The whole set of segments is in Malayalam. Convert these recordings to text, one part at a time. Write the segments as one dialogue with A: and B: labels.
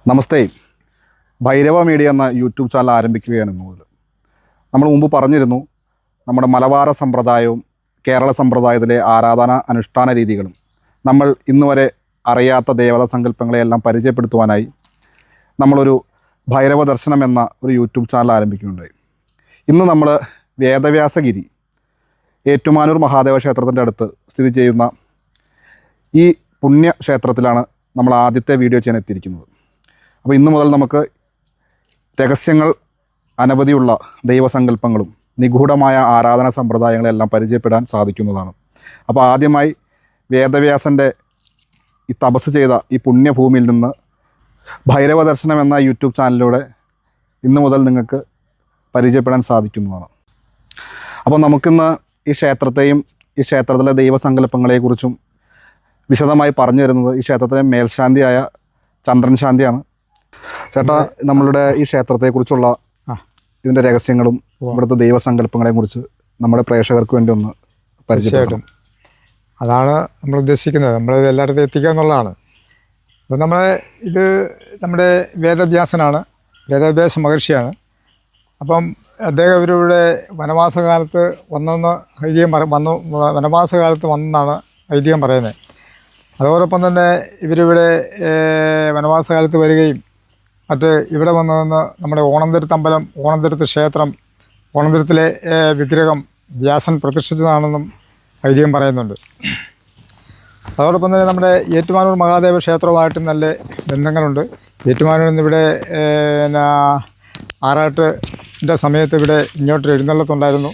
A: നമസ്തേ. ഭൈരവ മീഡിയ എന്ന യൂട്യൂബ് ചാനൽ ആരംഭിക്കുകയാണ് ഇന്ന് മുതൽ. നമ്മൾ മുമ്പ് പറഞ്ഞിരുന്നു, നമ്മുടെ മലബാർ സമ്പ്രദായവും കേരള സമ്പ്രദായത്തിലെ ആരാധന അനുഷ്ഠാന രീതികളും നമ്മൾ ഇന്ന് വരെ അറിയാത്ത ദേവതാ സങ്കല്പങ്ങളെയെല്ലാം പരിചയപ്പെടുത്തുവാനായി നമ്മളൊരു ഭൈരവ ദർശനം എന്ന ഒരു യൂട്യൂബ് ചാനൽ ആരംഭിക്കുകയുണ്ടായി. ഇന്ന് നമ്മൾ വേദവ്യാസഗിരി ഏറ്റുമാനൂർ മഹാദേവ ക്ഷേത്രത്തിൻ്റെ അടുത്ത് സ്ഥിതി ചെയ്യുന്ന ഈ പുണ്യക്ഷേത്രത്തിലാണ് നമ്മൾ ആദ്യത്തെ വീഡിയോ ചെയ്യാൻ എത്തിയിരിക്കുന്നത്. അപ്പോൾ ഇന്നു മുതൽ നമുക്ക് രഹസ്യങ്ങൾ അനവധിയുള്ള ദൈവസങ്കല്പങ്ങളും നിഗൂഢമായ ആരാധന സമ്പ്രദായങ്ങളെല്ലാം പരിചയപ്പെടാൻ സാധിക്കുന്നതാണ്. അപ്പോൾ ആദ്യമായി വേദവ്യാസൻ്റെ ഈ തപസ് ചെയ്ത ഈ പുണ്യഭൂമിയിൽ നിന്ന് ഭൈരവ ദർശനം എന്ന യൂട്യൂബ് ചാനലിലൂടെ ഇന്നു മുതൽ നിങ്ങൾക്ക് പരിചയപ്പെടാൻ സാധിക്കുന്നതാണ്. അപ്പോൾ നമുക്കിന്ന് ഈ ക്ഷേത്രത്തെയും ഈ ക്ഷേത്രത്തിലെ ദൈവസങ്കല്പങ്ങളെക്കുറിച്ചും വിശദമായി പറഞ്ഞു തരുന്നത് ഈ ക്ഷേത്രത്തിലെ മേൽശാന്തിയായ ചന്ദ്രൻ ശാന്തിയാണ്. ചേട്ടാ, നമ്മളുടെ ഈ ക്ഷേത്രത്തെക്കുറിച്ചുള്ള ഇതിൻ്റെ രഹസ്യങ്ങളും ഇവിടുത്തെ ദൈവസങ്കല്പങ്ങളെയും കുറിച്ച് നമ്മുടെ പ്രേക്ഷകർക്ക് വേണ്ടി ഒന്ന് പരിചയപ്പെടും.
B: അതാണ് നമ്മൾ ഉദ്ദേശിക്കുന്നത്. നമ്മളിത് എല്ലായിടത്തും എത്തിക്കുക എന്നുള്ളതാണ്. അപ്പോൾ നമ്മുടെ വേദവ്യാസനാണ്, വേദവ്യാസ മഹർഷിയാണ്. അപ്പം അദ്ദേഹം ഇവരുടെ വനവാസകാലത്ത് വന്നെന്ന് വനവാസകാലത്ത് വന്നെന്നാണ് ഐതിഹ്യം പറയുന്നത്. അതോടൊപ്പം തന്നെ ഇവരിവിടെ വനവാസകാലത്ത് വരികയും ഇവിടെ വന്നതെന്ന് നമ്മുടെ ഓണന്തുരുത്ത് ക്ഷേത്രം, ഓണന്തുരത്തിലെ വിഗ്രഹം വ്യാസൻ പ്രതിഷ്ഠിച്ചതാണെന്നും ഐതിഹ്യം പറയുന്നുണ്ട്. അതോടൊപ്പം തന്നെ നമ്മുടെ ഏറ്റുമാനൂർ മഹാദേവ ക്ഷേത്രവുമായിട്ട് നല്ല ബന്ധങ്ങളുണ്ട്. ഏറ്റുമാനൂരിൽ നിന്ന് ഇവിടെ ആറാട്ടിൻ്റെ സമയത്ത് ഇവിടെ ഇങ്ങോട്ട് എഴുന്നള്ളത്തുണ്ടായിരുന്നു.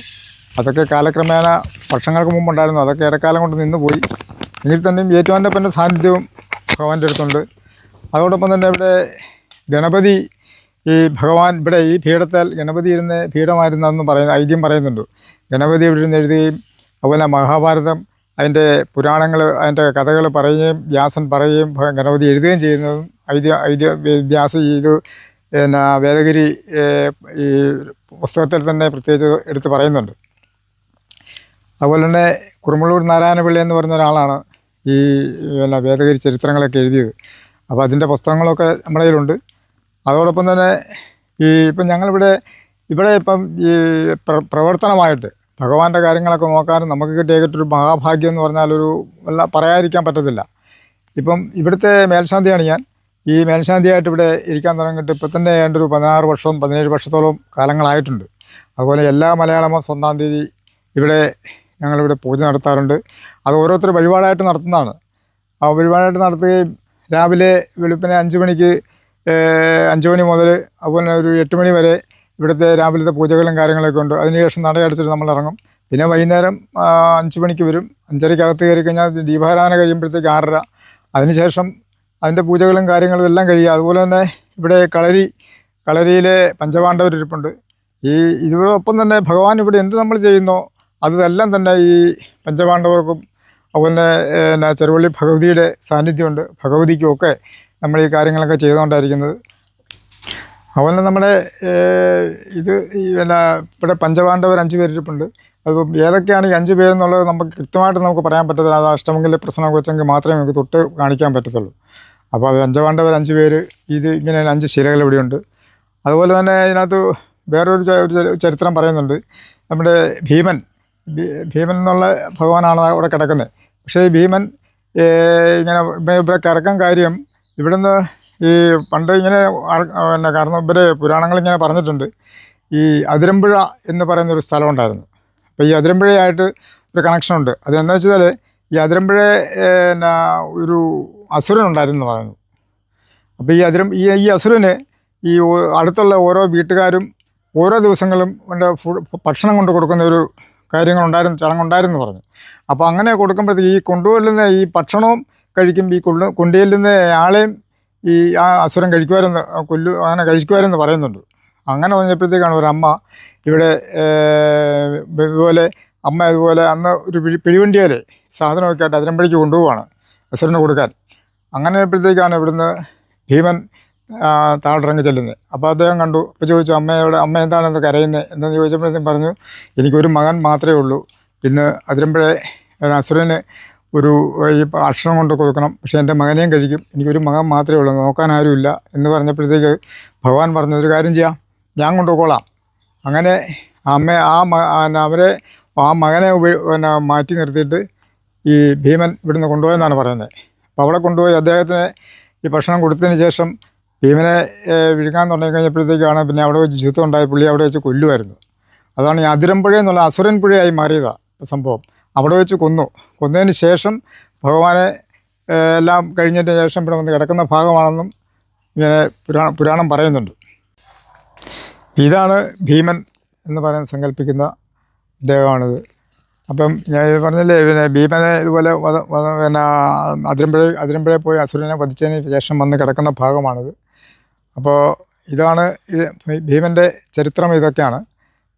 B: അതൊക്കെ കാലക്രമേണ വർഷങ്ങൾക്ക് മുമ്പുണ്ടായിരുന്നു. അതൊക്കെ ഇടക്കാലം കൊണ്ട് നിന്ന് പോയി. എങ്കിൽ തന്നെയും ഏറ്റുമാനൂരപ്പൻ്റെ സാന്നിധ്യവും ഭഗവാന്റെ അടുത്തുണ്ട്. അതോടൊപ്പം തന്നെ ഇവിടെ ഗണപതി, ഈ ഭഗവാൻ ഇവിടെ ഈ പീഠത്തിൽ ഗണപതി ഇരുന്ന് പീഠമായിരുന്നെന്ന് ഐതിഹ്യം പറയുന്നുണ്ട്. ഗണപതി ഇവിടെ ഇരുന്ന് എഴുതുകയും അതുപോലെ മഹാഭാരതം അതിൻ്റെ പുരാണങ്ങൾ, അതിൻ്റെ കഥകൾ പറയുകയും വ്യാസൻ പറയുകയും ഗണപതി എഴുതുകയും ചെയ്യുന്നതും വേദഗിരി ഈ പുസ്തകത്തിൽ തന്നെ പ്രത്യേകിച്ച് എടുത്ത് പറയുന്നുണ്ട്. അതുപോലെ തന്നെ കുറുമളൂർ നാരായണപിള്ളി എന്ന് പറയുന്ന ഒരാളാണ് ഈ വേദഗിരി ചരിത്രങ്ങളൊക്കെ എഴുതിയത്. അപ്പോൾ അതിൻ്റെ പുസ്തകങ്ങളൊക്കെ നമ്മുടെ കയ്യിലുണ്ട്. അതോടൊപ്പം തന്നെ ഇപ്പം ഞങ്ങളിവിടെ ഇപ്പം ഈ പ്രവർത്തനമായിട്ട് ഭഗവാന്റെ കാര്യങ്ങളൊക്കെ നോക്കാനും നമുക്ക് കിട്ടിയൊരു മഹാഭാഗ്യം എന്ന് പറഞ്ഞാൽ പറയാതിരിക്കാൻ പറ്റത്തില്ല. ഇപ്പം ഇവിടുത്തെ മേൽശാന്തിയാണ് ഞാൻ. ഈ മേൽശാന്തിയായിട്ട് ഇവിടെ ഇരിക്കാൻ തുടങ്ങിയിട്ട് ഇപ്പം തന്നെ ഒരു 17 വർഷത്തോളം കാലങ്ങളായിട്ടുണ്ട്. അതുപോലെ എല്ലാ മലയാള മാസം 1-ാം തീയതി ഇവിടെ ഞങ്ങളിവിടെ പൂജ നടത്താറുണ്ട്. അത് ഓരോരുത്തർ വഴിപാടായിട്ട് നടത്തുന്നതാണ്. ആ വഴിപാടായിട്ട് നടത്തുകയും രാവിലെ വെളുപ്പിനെ 5 മണിക്ക് 5 മണി മുതൽ അതുപോലെ ഒരു 8 മണി വരെ ഇവിടുത്തെ രാവിലത്തെ പൂജകളും കാര്യങ്ങളൊക്കെ ഉണ്ട്. അതിനുശേഷം നട അടച്ചിട്ട് നമ്മൾ ഇറങ്ങും. പിന്നെ വൈകുന്നേരം 5 മണിക്ക് വരും. 5:30 അകത്ത് കയറി കഴിഞ്ഞാൽ ദീപാരാധന കഴിയുമ്പോഴത്തേക്ക് 6:30. അതിനുശേഷം അതിൻ്റെ പൂജകളും കാര്യങ്ങളും എല്ലാം കഴിയുക. അതുപോലെ തന്നെ ഇവിടെ കളരിയിലെ പഞ്ചപാണ്ഡവരിപ്പുണ്ട്. ഇതിനോടൊപ്പം തന്നെ ഭഗവാൻ ഇവിടെ എന്ത് നമ്മൾ ചെയ്യുന്നോ അതെല്ലാം തന്നെ ഈ പഞ്ചപാണ്ഡവർക്കും അതുപോലെ ചെറുവള്ളി ഭഗവതിയുടെ സാന്നിധ്യമുണ്ട്. ഭഗവതിക്കുമൊക്കെ നമ്മൾ ഈ കാര്യങ്ങളൊക്കെ ചെയ്തുകൊണ്ടായിരിക്കുന്നത്. അതുപോലെ നമ്മുടെ ഇവിടെ പഞ്ചപാണ്ഡവർ 5 പേരിരിപ്പുണ്ട്. അതിപ്പോൾ ഏതൊക്കെയാണ് ഈ 5 പേരെന്നുള്ളത് നമുക്ക് കൃത്യമായിട്ട് പറയാൻ പറ്റത്തില്ല. അത് അഷ്ടമംഗല പ്രശ്നം വെച്ചെങ്കിൽ മാത്രമേ നമുക്ക് തൊട്ട് കാണിക്കാൻ പറ്റത്തുള്ളൂ. അപ്പോൾ അത് പഞ്ചപാണ്ഡവർ 5 പേര്, ഇങ്ങനെ 5 ശിലകൾ ഇവിടെയുണ്ട്. അതുപോലെ തന്നെ ഇതിനകത്ത് വേറൊരു ചരിത്രം പറയുന്നുണ്ട്. നമ്മുടെ ഭീമൻ എന്നുള്ള ഭഗവാനാണ് അവിടെ കിടക്കുന്നത്. പക്ഷേ ഈ ഭീമൻ ഇവിടെ കിടക്കാൻ കാര്യം ഇവിടുന്ന് ഈ പണ്ട് ഇങ്ങനെ കാരണം പുരാണങ്ങളിങ്ങനെ പറഞ്ഞിട്ടുണ്ട്. ഈ അതിരമ്പുഴ എന്ന് പറയുന്നൊരു സ്ഥലമുണ്ടായിരുന്നു. അപ്പോൾ ഈ അതിരമ്പുഴയായിട്ട് ഒരു കണക്ഷനുണ്ട്. അതെന്താ വെച്ചാൽ ഈ അതിരമ്പുഴ ഒരു അസുരനുണ്ടായിരുന്നു പറയുന്നു. അപ്പോൾ ഈ അസുരന് ഈ അടുത്തുള്ള ഓരോ വീട്ടുകാരും ഓരോ ദിവസങ്ങളും ഭക്ഷണം കൊണ്ട് കൊടുക്കുന്ന ഒരു ചടങ്ങുണ്ടായിരുന്നു പറഞ്ഞു. അപ്പോൾ അങ്ങനെ കൊടുക്കുമ്പോഴത്തേക്ക് ഈ കൊണ്ടുവരുന്ന ഈ ഭക്ഷണവും കഴിക്കും, ഈ കൊണ്ടുചെല്ലുന്ന ആളെയും ആ അസുരൻ അങ്ങനെ കഴിക്കുമായിരുന്നു പറയുന്നുണ്ട്. അങ്ങനെ പറഞ്ഞപ്പോഴത്തേക്കാണ് ഒരു അമ്മ ഇവിടെ ഇതുപോലെ അന്ന് ഒരു പിടിവണ്ടിയാൽ സാധനമൊക്കെ ആയിട്ട് അതിരമ്പഴിക്ക് കൊണ്ടുപോവാണ് അസുരന് കൊടുക്കാൻ. അങ്ങനെ ആയപ്പോഴത്തേക്കാണ് ഇവിടുന്ന് ഭീമൻ താഴെയിറങ്ങി ചെല്ലുന്നത്. അപ്പോൾ അദ്ദേഹം കണ്ടു. അപ്പോൾ ചോദിച്ചു, അമ്മ എന്താണെന്ന് കരയുന്നത് എന്തെന്ന് ചോദിച്ചപ്പോഴത്തേക്കും പറഞ്ഞു, എനിക്കൊരു മകൻ മാത്രമേ ഉള്ളൂ. ഇന്ന് അതിരമ്പുഴ അസുരന് ഒരു ഈ ഭക്ഷണം കൊണ്ട് കൊടുക്കണം, പക്ഷേ എൻ്റെ മകനെയും കഴിക്കും, എനിക്കൊരു മകൻ മാത്രമേ ഉള്ളൂ, നോക്കാൻ ആരുമില്ല എന്ന് പറഞ്ഞപ്പോഴത്തേക്ക് ഭഗവാൻ പറഞ്ഞു ഒരു കാര്യം ചെയ്യാം, ഞാൻ കൊണ്ടുപോയിക്കോളാം. അങ്ങനെ അവരെ ആ മകനെ മാറ്റി നിർത്തിയിട്ട് ഈ ഭീമൻ ഇവിടുന്ന് കൊണ്ടുപോയെന്നാണ് പറയുന്നത്. അപ്പോൾ അവിടെ കൊണ്ടുപോയി അദ്ദേഹത്തിന് ഈ ഭക്ഷണം കൊടുത്തതിന് ശേഷം ഭീമനെ വിഴുങ്ങാൻ തുടങ്ങി കഴിഞ്ഞപ്പോഴത്തേക്കാണ് പിന്നെ അവിടെ വെച്ച് യുദ്ധം ഉണ്ടായി, പുള്ളി അവിടെ വെച്ച് കൊല്ലുമായിരുന്നു. അതാണ് ഈ അതിരമ്പുഴ എന്നുള്ള അസുരൻ പുഴയായി മാറിയതാണ് സംഭവം. അവിടെ വെച്ച് കൊന്നതിന് ശേഷം ഭഗവാനെ എല്ലാം കഴിഞ്ഞതിന് ശേഷം ഇവിടെ വന്ന് കിടക്കുന്ന ഭാഗമാണെന്നും ഇങ്ങനെ പുരാണം പറയുന്നുണ്ട്. ഇതാണ് ഭീമൻ എന്ന് പറയാൻ സങ്കല്പിക്കുന്ന ദേവമാണിത്. അപ്പം ഞാൻ പറഞ്ഞില്ലേ, പിന്നെ ഭീമനെ ഇതുപോലെ പിന്നെ അതിരമ്പുഴ പോയി അസുരനെ വധിച്ചതിന് ശേഷം വന്ന് കിടക്കുന്ന ഭാഗമാണിത്. അപ്പോൾ ഇതാണ് ഭീമൻ്റെ ചരിത്രം, ഇതൊക്കെയാണ്.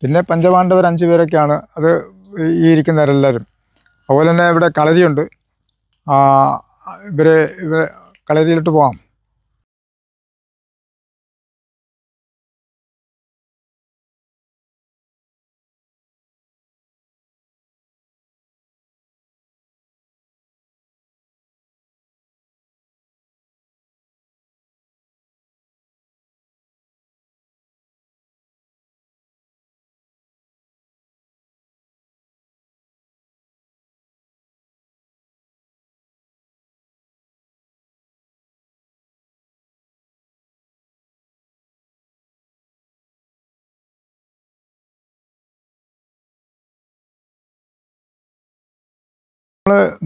B: പിന്നെ പഞ്ചപാണ്ഡവർ 5 പേരൊക്കെയാണ് അത് ഈ ഇരിക്കുന്നവരെല്ലാവരും. അതുപോലെ തന്നെ ഇവിടെ കളരിയുണ്ട്. ഇവരെ കളരിയിലോട്ട് പോകാം.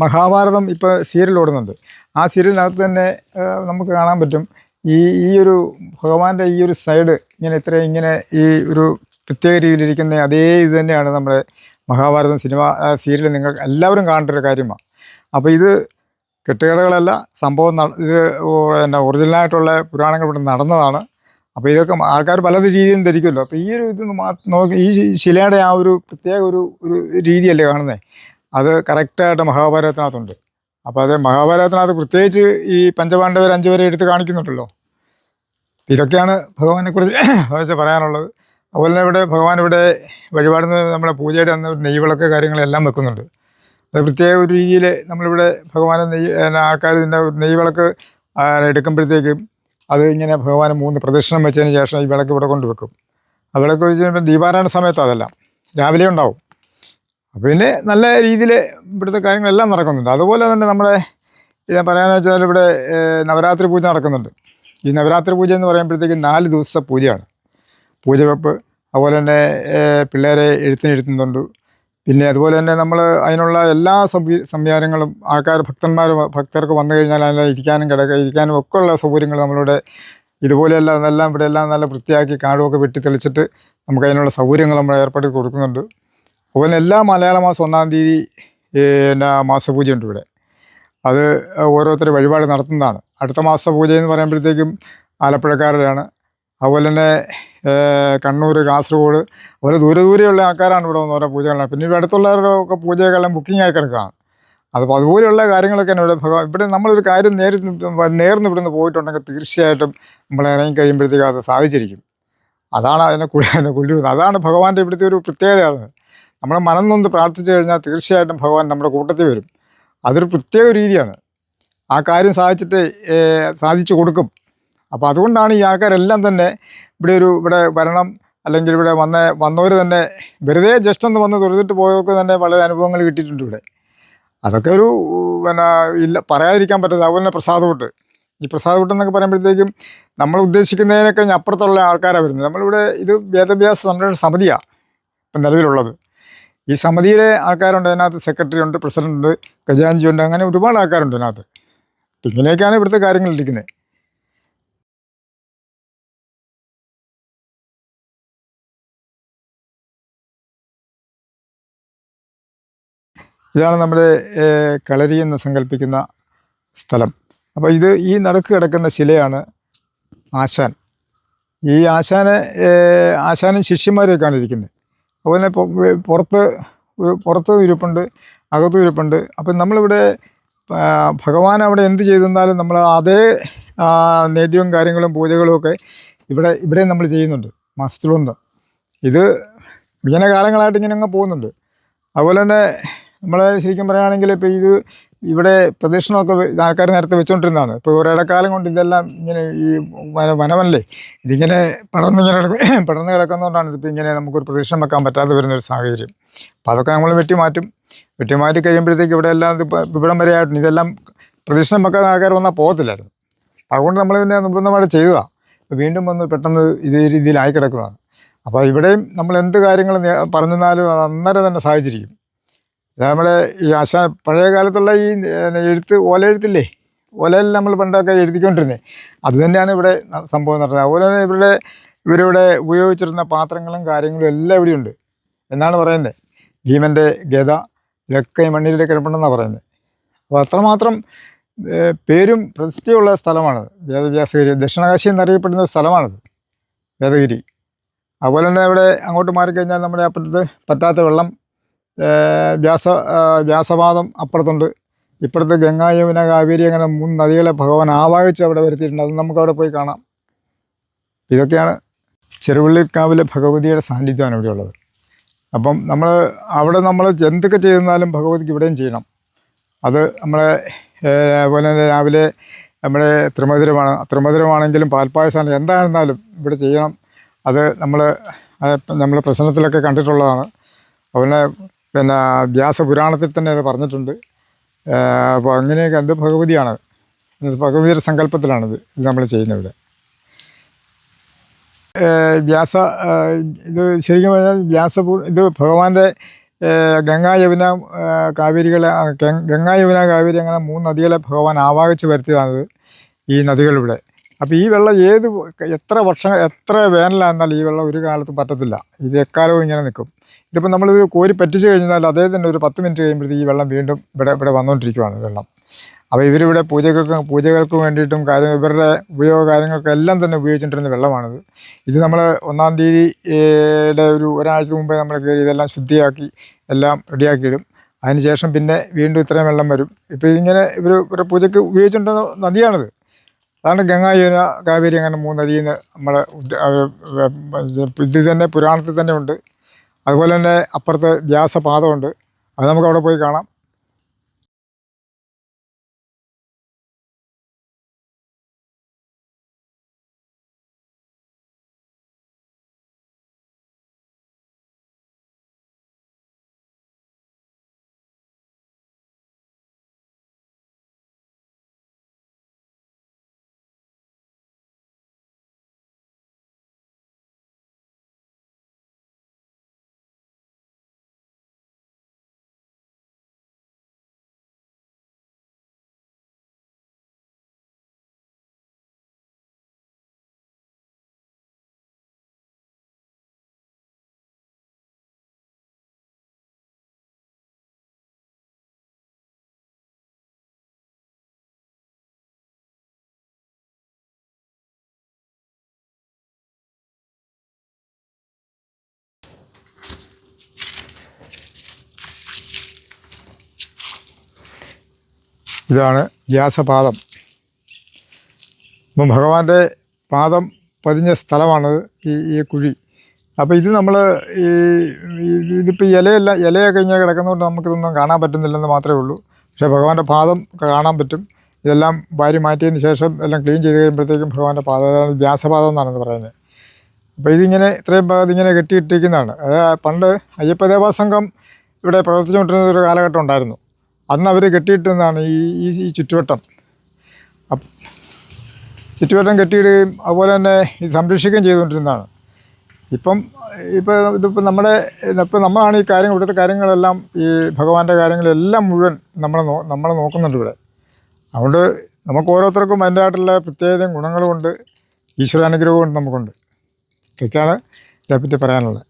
B: മഹാഭാരതം ഇപ്പോൾ സീരിയൽ ഓടുന്നുണ്ട്. ആ സീരിയലിനകത്ത് തന്നെ നമുക്ക് കാണാൻ പറ്റും ഈ ഒരു ഭഗവാന്റെ ഈ ഒരു സൈഡ് ഇങ്ങനെ ഈ ഒരു പ്രത്യേക രീതിയിലിരിക്കുന്ന അതേ ഇത് തന്നെയാണ് നമ്മുടെ മഹാഭാരതം സിനിമ സീരിയൽ നിങ്ങൾ എല്ലാവരും കാണേണ്ട ഒരു കാര്യമാണ്. അപ്പോൾ ഇത് കെട്ടുകഥകളല്ല, സംഭവം ഇത് ഒറിജിനലായിട്ടുള്ള പുരാണങ്ങൾ ഇവിടെ നടന്നതാണ്. അപ്പോൾ ഇതൊക്കെ ആൾക്കാർ പല രീതിയിലും ധരിക്കുമല്ലോ. അപ്പോൾ ഈ ഒരു ഇത് നോക്കി ഈ ശിലയുടെ ആ ഒരു പ്രത്യേക ഒരു രീതിയല്ലേ കാണുന്നത്, അത് കറക്റ്റായിട്ട് മഹാഭാരതത്തിനകത്തുണ്ട്. അപ്പോൾ അത് മഹാഭാരതത്തിനകത്ത് പ്രത്യേകിച്ച് ഈ പഞ്ചപാണ്ഡവർ 5 പേരെ എടുത്ത് കാണിക്കുന്നുണ്ടല്ലോ. ഇതൊക്കെയാണ് ഭഗവാനെക്കുറിച്ച് പറയാനുള്ളത്. അതുപോലെ തന്നെ ഭഗവാൻ ഇവിടെ വഴിപാടുന്ന നമ്മുടെ പൂജയുടെ അന്ന് നെയ്വിളക്ക് കാര്യങ്ങളെല്ലാം വെക്കുന്നുണ്ട്. അത് പ്രത്യേക ഒരു രീതിയിൽ നമ്മളിവിടെ ഭഗവാനെ ആൾക്കാർ ഇതിൻ്റെ നെയ്വിളക്ക് എടുക്കുമ്പോഴത്തേക്കും അത് ഇങ്ങനെ ഭഗവാന് 3 പ്രദക്ഷിണം വെച്ചതിന് ശേഷം ഈ വിളക്ക് ഇവിടെ കൊണ്ട് വെക്കും. ആ വിളക്ക് വെച്ച് കഴിയുമ്പോൾ ദീപാരായണ സമയത്ത് അതെല്ലാം രാവിലെ ഉണ്ടാവും. അപ്പോൾ പിന്നെ നല്ല രീതിയിൽ ഇവിടുത്തെ കാര്യങ്ങളെല്ലാം നടക്കുന്നുണ്ട്. അതുപോലെ തന്നെ നമ്മുടെ ഞാൻ പറയാമെന്ന് വെച്ചാൽ ഇവിടെ നവരാത്രി പൂജ നടക്കുന്നുണ്ട്. ഈ നവരാത്രി പൂജ എന്ന് പറയുമ്പോഴത്തേക്കും 4 ദിവസത്തെ പൂജയാണ്. പൂജ വെപ്പ്, അതുപോലെ തന്നെ പിള്ളേരെ എഴുത്തിനിരുത്തുന്നുണ്ട്. പിന്നെ അതുപോലെ തന്നെ നമ്മൾ അതിനുള്ള എല്ലാ സംവിധാനങ്ങളും ഭക്തർക്ക് വന്നു കഴിഞ്ഞാൽ അതിൽ ഇരിക്കാനും ഒക്കെ ഉള്ള സൗകര്യങ്ങൾ നമ്മളിവിടെ ഇതുപോലെയെല്ലാം ഇവിടെ എല്ലാം നല്ല വൃത്തിയാക്കി കാടുമൊക്കെ വെട്ടി തെളിച്ചിട്ട് നമുക്ക് അതിനുള്ള സൗകര്യങ്ങൾ നമ്മൾ ഏർപ്പെടുത്തി കൊടുക്കുന്നുണ്ട്. അതുപോലെ എല്ലാ മലയാള മാസം 1-ാം തീയതി മാസപൂജയുണ്ട് ഇവിടെ. അത് ഓരോരുത്തർ വഴിപാട് നടത്തുന്നതാണ്. അടുത്ത മാസ പൂജ എന്ന് പറയുമ്പോഴത്തേക്കും ആലപ്പുഴക്കാരുടെയാണ്. അതുപോലെ തന്നെ കണ്ണൂർ, കാസർഗോഡ്, അതുപോലെ ദൂരെയുള്ള ആൾക്കാരാണ് ഇവിടെ വന്ന് ഓരോ പൂജകളാണ്. പിന്നെ ഇവിടെ അടുത്തുള്ളവരുടെ ഒക്കെ പൂജകളെല്ലാം ബുക്കിംഗ് ആയി കിടക്കുകയാണ്. അപ്പോൾ അതുപോലെയുള്ള കാര്യങ്ങളൊക്കെയാണ് ഇവിടെ നമ്മളൊരു കാര്യം നേർന്ന് ഇവിടുന്ന് പോയിട്ടുണ്ടെങ്കിൽ തീർച്ചയായിട്ടും നമ്മൾ ഇറങ്ങി കഴിയുമ്പോഴത്തേക്കും അത് സാധിച്ചിരിക്കും. അതാണ് അതിനെ കൊല്ലുന്നത്. അതാണ് ഭഗവാന്റെ ഇവിടുത്തെ ഒരു പ്രത്യേകത. നമ്മൾ മനം നൊന്ന് പ്രാർത്ഥിച്ചു കഴിഞ്ഞാൽ തീർച്ചയായിട്ടും ഭഗവാൻ നമ്മുടെ കൂട്ടത്തിൽ വരും. അതൊരു പ്രത്യേക രീതിയാണ്. ആ കാര്യം സാധിച്ചു കൊടുക്കും. അപ്പോൾ അതുകൊണ്ടാണ് ഈ ആൾക്കാരെല്ലാം തന്നെ ഇവിടെ വരണം, അല്ലെങ്കിൽ ഇവിടെ വന്നവർ തന്നെ വെറുതെ ജസ്റ്റ് ഒന്ന് വന്ന് തൊഴുതിട്ട് പോയവർക്ക് തന്നെ വളരെ അനുഭവങ്ങൾ കിട്ടിയിട്ടുണ്ട് ഇവിടെ. അതൊക്കെ ഒരു പറയാതിരിക്കാൻ പറ്റത്തില്ല. അതുപോലെ തന്നെ പ്രസാദകൂട്ട്, ഈ പ്രസാദകൂട്ട് എന്നൊക്കെ പറയുമ്പോഴത്തേക്കും നമ്മൾ ഉദ്ദേശിക്കുന്നതിനൊക്കെ അപ്പുറത്തുള്ള ആൾക്കാരാണ് വരുന്നത്. നമ്മളിവിടെ ഇത് വേദഭ്യാസ സംരക്ഷണ സമിതിയാണ് ഇപ്പം നിലവിലുള്ളത്. ഈ സമിതിയുടെ ആൾക്കാരുണ്ട്, അതിനകത്ത് സെക്രട്ടറി ഉണ്ട്, പ്രസിഡന്റ് ഉണ്ട്, ഖജാൻജി ഉണ്ട്, അങ്ങനെ ഒരുപാട് ആൾക്കാരുണ്ട് അതിനകത്ത്. ഇങ്ങനെയൊക്കെയാണ് ഇവിടുത്തെ കാര്യങ്ങളിരിക്കുന്നത്. ഇതാണ് നമ്മുടെ കളരി എന്ന് സങ്കല്പിക്കുന്ന സ്ഥലം. അപ്പോൾ ഈ നടുക്ക് കിടക്കുന്ന ശിലയാണ് ആശാൻ. ഈ ആശാനും ശിഷ്യന്മാരെയൊക്കെയാണ് ഇരിക്കുന്നത്. അതുപോലെ പുറത്ത് ഇരിപ്പുണ്ട്, അകത്തും ഇരിപ്പുണ്ട്. അപ്പം നമ്മളിവിടെ ഭഗവാൻ അവിടെ എന്ത് ചെയ്തെന്നാലും നമ്മൾ അതേ നേദ്യവും കാര്യങ്ങളും പൂജകളും ഒക്കെ ഇവിടെ നമ്മൾ ചെയ്യുന്നുണ്ട് മാസത്തിലൊന്ന്. ഇത് ഇങ്ങനെ കാലങ്ങളായിട്ട് ഇങ്ങനെ അങ്ങ് പോകുന്നുണ്ട്. അതുപോലെ തന്നെ നമ്മൾ ശരിക്കും പറയുകയാണെങ്കിൽ ഇപ്പോൾ ഇവിടെ പ്രദക്ഷിണമൊക്കെ ആൾക്കാർ നേരത്തെ വെച്ചുകൊണ്ടിരുന്നതാണ്. ഇപ്പോൾ ഒരിടക്കാലം കൊണ്ട് ഇതെല്ലാം ഇങ്ങനെ ഈ വനമല്ലേ ഇതിങ്ങനെ പടർന്ന് കിടക്കുന്നതുകൊണ്ടാണ് ഇതിപ്പോൾ ഇങ്ങനെ നമുക്കൊരു പ്രദക്ഷിണം വെക്കാൻ പറ്റാതെ വരുന്നൊരു സാഹചര്യം. അപ്പോൾ അതൊക്കെ നമ്മൾ വെട്ടിമാറ്റി കഴിയുമ്പോഴത്തേക്ക് ഇവിടെ എല്ലാം ഇതിപ്പോൾ ഇവിടം വരെ ആയിട്ടുണ്ട്. ഇതെല്ലാം പ്രദക്ഷിണം വെക്കാൻ ആൾക്കാർ വന്നാൽ പോകത്തില്ലായിരുന്നു. അതുകൊണ്ട് നമ്മൾ പിന്നെ നിർബന്ധമായിട്ട് ചെയ്തതാണ്. വീണ്ടും വന്ന് പെട്ടെന്ന് ഇതേ രീതിയിലായി കിടക്കുന്നതാണ്. അപ്പോൾ ഇവിടെയും നമ്മൾ എന്ത് കാര്യങ്ങൾ പറഞ്ഞാലും അത് അന്നേരം തന്നെ സാധിച്ചിരിക്കും. നമ്മുടെ ഈ പഴയ കാലത്തുള്ള ഈ ഓലെഴുത്തില്ലേ, ഓലയിൽ നമ്മൾ പണ്ടൊക്കെ എഴുതിക്കൊണ്ടിരുന്നത് അത് തന്നെയാണ് ഇവിടെ സംഭവം നടന്നത്. അതുപോലെ തന്നെ ഇവരിവിടെ ഉപയോഗിച്ചിരുന്ന പാത്രങ്ങളും കാര്യങ്ങളും എല്ലാം ഇവിടെയുണ്ട് എന്നാണ് പറയുന്നത്. ഭീമൻ്റെ ഗത ഇതൊക്കെ ഈ മണ്ണിൽ കിടപ്പുണ്ടെന്നാണ് പറയുന്നത്. അപ്പോൾ അത്രമാത്രം പേരും പ്രസിദ്ധിയുള്ള സ്ഥലമാണത് വേദവ്യാസഗിരി. ദക്ഷിണകാശി എന്നറിയപ്പെടുന്ന സ്ഥലമാണത് വേദഗിരി. അതുപോലെ തന്നെ ഇവിടെ അങ്ങോട്ട് മാറിക്കഴിഞ്ഞാൽ നമ്മുടെ അപ്പുറത്ത് പറ്റാത്ത വെള്ളം വ്യാസപാദം അപ്പുറത്തുണ്ട്. ഇപ്പുറത്ത് ഗംഗാ യമുന കാവേരി അങ്ങനെ 3 നദികളെ ഭഗവാൻ ആവാഹിച്ച് അവിടെ വരുത്തിയിട്ടുണ്ട്. അത് നമുക്കവിടെ പോയി കാണാം. ഇതൊക്കെയാണ് ചെറുവള്ളിക്കാവിലെ ഭഗവതിയുടെ സാന്നിധ്യമാണ് ഇവിടെയുള്ളത്. അപ്പം അവിടെ നമ്മൾ എന്തൊക്കെ ചെയ്താലും ഭഗവതിക്ക് ഇവിടെയും ചെയ്യണം. അത് നമ്മളെ അതുപോലെ തന്നെ രാവിലെ നമ്മുടെ ത്രിമധുരമാണെങ്കിലും പാൽപ്പായസമാണെങ്കിലും എന്തായിരുന്നാലും ഇവിടെ ചെയ്യണം. അത് നമ്മൾ പ്രശ്നത്തിലൊക്കെ കണ്ടിട്ടുള്ളതാണ്. അതുപോലെ പിന്നെ വ്യാസപുരാണത്തിൽ തന്നെ അത് പറഞ്ഞിട്ടുണ്ട്. അപ്പോൾ അങ്ങനെയൊക്കെ അത് ഭഗവതിയാണ്, ഭഗവതിയുടെ സങ്കല്പത്തിലാണിത് നമ്മൾ ചെയ്യുന്നത്. ഇത് ശരിക്കും പറഞ്ഞാൽ ഇത് ഭഗവാന്റെ ഗംഗാ യമുന കാവേരി അങ്ങനെ 3 നദികളെ ഭഗവാൻ ആവാഹിച്ച് വരുത്തിയതാണിത് ഈ നദികളിവിടെ. അപ്പോൾ ഈ വെള്ളം എത്ര വേനലായിരുന്നാലും ഈ വെള്ളം ഒരു കാലത്തും പറ്റത്തില്ല. ഇത് എക്കാലവും ഇങ്ങനെ നിൽക്കും. ഇതിപ്പോൾ നമ്മളിത് കോരി പറ്റിച്ച് കഴിഞ്ഞാൽ അതേ തന്നെ ഒരു 10 മിനിറ്റ് കഴിയുമ്പോഴത്തേക്ക് ഈ വെള്ളം വീണ്ടും ഇവിടെ വന്നുകൊണ്ടിരിക്കുകയാണ് വെള്ളം. അപ്പോൾ ഇവരിവിടെ പൂജകൾക്ക് വേണ്ടിയിട്ടും ഇവരുടെ ഉപയോഗ കാര്യങ്ങൾക്കെല്ലാം തന്നെ ഉപയോഗിച്ചുകൊണ്ടിരുന്ന വെള്ളമാണിത്. ഇത് നമ്മൾ 1-ാം തീയതിയുടെ ഒരാഴ്ച മുമ്പേ നമ്മൾ കയറി ഇതെല്ലാം ശുദ്ധിയാക്കി എല്ലാം റെഡിയാക്കിയിടും. അതിനുശേഷം പിന്നെ വീണ്ടും ഇത്രയും വെള്ളം വരും. ഇപ്പോൾ ഇതിങ്ങനെ ഇവരുടെ പൂജയ്ക്ക് ഉപയോഗിച്ചുകൊണ്ടിരുന്ന നദിയാണിത്. അതാണ് ഗംഗാ യമുന കാവേരി അങ്ങനെ 3 നദിയിൽ നിന്ന് ഇത് തന്നെ പുരാണത്തിൽ തന്നെ ഉണ്ട്. അതുപോലെ തന്നെ അപ്പുറത്ത് വ്യാസപാദമുണ്ട്. അത് നമുക്കവിടെ പോയി കാണാം. ഇതാണ് വ്യാസപാദം. അപ്പം ഭഗവാന്റെ പാദം പതിഞ്ഞ സ്ഥലമാണത് ഈ കുഴി. അപ്പോൾ ഇത് നമ്മൾ ഇതിപ്പോൾ ഇലയൊക്കെ ഇങ്ങനെ കിടക്കുന്നതുകൊണ്ട് നമുക്കിതൊന്നും കാണാൻ പറ്റുന്നില്ലെന്ന് മാത്രമേ ഉള്ളൂ. പക്ഷേ ഭഗവാന്റെ പാദം കാണാൻ പറ്റും. ഇതെല്ലാം വാരി മാറ്റിയതിന് ശേഷം എല്ലാം ക്ലീൻ ചെയ്ത് കഴിയുമ്പോഴത്തേക്കും ഭഗവാന്റെ പാദം വ്യാസപാദം എന്നാണെന്ന് പറയുന്നത്. അപ്പോൾ ഇത്രയും ഭാഗത്ത് ഇങ്ങനെ കെട്ടിയിട്ടിരിക്കുന്നതാണ്. അത് പണ്ട് അയ്യപ്പ ദേവസംഘം ഇവിടെ പ്രവർത്തിച്ചുകൊണ്ടിരുന്ന ഒരു കാലഘട്ടം ഉണ്ടായിരുന്നു. അന്ന് അവർ കെട്ടിയിട്ടെന്നാണ് ഈ ചുറ്റുവട്ടം കെട്ടിയിടുകയും അതുപോലെ തന്നെ ഇത് സംരക്ഷിക്കുകയും ചെയ്തുകൊണ്ടിരുന്നതാണ്. ഇതിപ്പോൾ നമ്മളാണ് ഈ കാര്യങ്ങൾ ഇവിടുത്തെ കാര്യങ്ങളെല്ലാം ഈ ഭഗവാന്റെ കാര്യങ്ങളെല്ലാം മുഴുവൻ നമ്മളെ നോക്കുന്നുണ്ട് ഇവിടെ. അതുകൊണ്ട് നമുക്ക് ഓരോരുത്തർക്കും അതിൻ്റെതായിട്ടുള്ള പ്രത്യേകതയും ഗുണങ്ങളുമുണ്ട്, ഈശ്വരാനുഗ്രഹവും കൊണ്ട് നമുക്കുണ്ട്. ഇതൊക്കെയാണ് ഇതേപ്പറ്റി പറയാനുള്ളത്.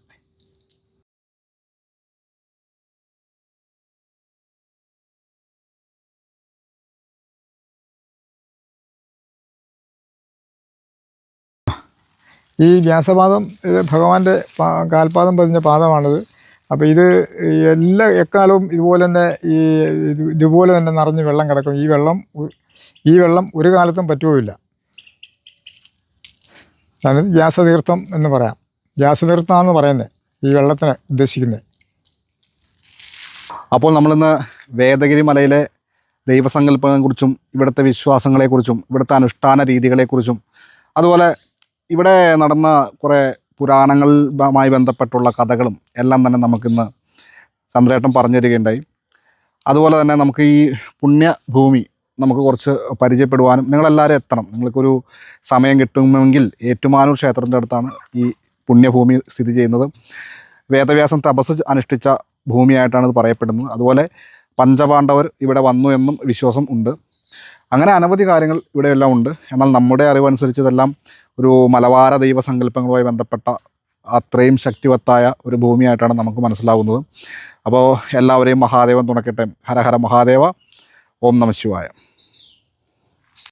B: ഈ വ്യാസപാദം ഇത് ഭഗവാന്റെ കാൽപാദം പതിഞ്ഞ പാദമാണിത്. അപ്പോൾ ഇത് എക്കാലവും ഇതുപോലെ തന്നെ നിറഞ്ഞ് വെള്ളം കിടക്കും. ഈ വെള്ളം ഒരു കാലത്തും പറ്റുകയില്ല. അതാണ് വ്യാസതീർത്ഥം എന്ന് പറയാം. വ്യാസതീർത്ഥമാണെന്ന് പറയുന്നത് ഈ വെള്ളത്തിനെ ഉദ്ദേശിക്കുന്നത്.
A: അപ്പോൾ നമ്മളിന്ന് വേദഗിരി മലയിലെ ദൈവസങ്കല്പങ്ങളെക്കുറിച്ചും ഇവിടുത്തെ വിശ്വാസങ്ങളെക്കുറിച്ചും ഇവിടുത്തെ അനുഷ്ഠാന രീതികളെക്കുറിച്ചും അതുപോലെ ഇവിടെ നടന്ന കുറേ പുരാണങ്ങളുമായി ബന്ധപ്പെട്ടുള്ള കഥകളും എല്ലാം തന്നെ നമുക്കിന്ന് ചന്ദ്രേട്ടൻ പറഞ്ഞു തരികയുണ്ടായി. അതുപോലെ തന്നെ നമുക്ക് ഈ പുണ്യഭൂമി നമുക്ക് കുറച്ച് പരിചയപ്പെടുവാനും നിങ്ങളെല്ലാവരും എത്തണം. നിങ്ങൾക്കൊരു സമയം കിട്ടുമെങ്കിൽ ഏറ്റുമാനൂർ ക്ഷേത്രത്തിൻ്റെ അടുത്താണ് ഈ പുണ്യഭൂമി സ്ഥിതി ചെയ്യുന്നത്. വേദവ്യാസൻ തപസ് അനുഷ്ഠിച്ച ഭൂമിയായിട്ടാണ് ഇത് പറയപ്പെടുന്നത്. അതുപോലെ പഞ്ചപാണ്ഡവർ ഇവിടെ വന്നു എന്നും വിശ്വാസം ഉണ്ട്. അങ്ങനെ അനവധി കാര്യങ്ങൾ ഇവിടെയെല്ലാം ഉണ്ട്. എന്നാൽ നമ്മുടെ അറിവനുസരിച്ച് ഇതെല്ലാം ഒരു മലബാര ദൈവസങ്കല്പങ്ങളുമായി ബന്ധപ്പെട്ട അത്രയും ശക്തിവത്തായ ഒരു ഭൂമിയായിട്ടാണ് നമുക്ക് മനസ്സിലാവുന്നത്. അപ്പോൾ എല്ലാവരെയും മഹാദേവൻ തുണക്കട്ടെ. ഹര ഹര മഹാദേവ. ഓം നമഃ ശിവായ.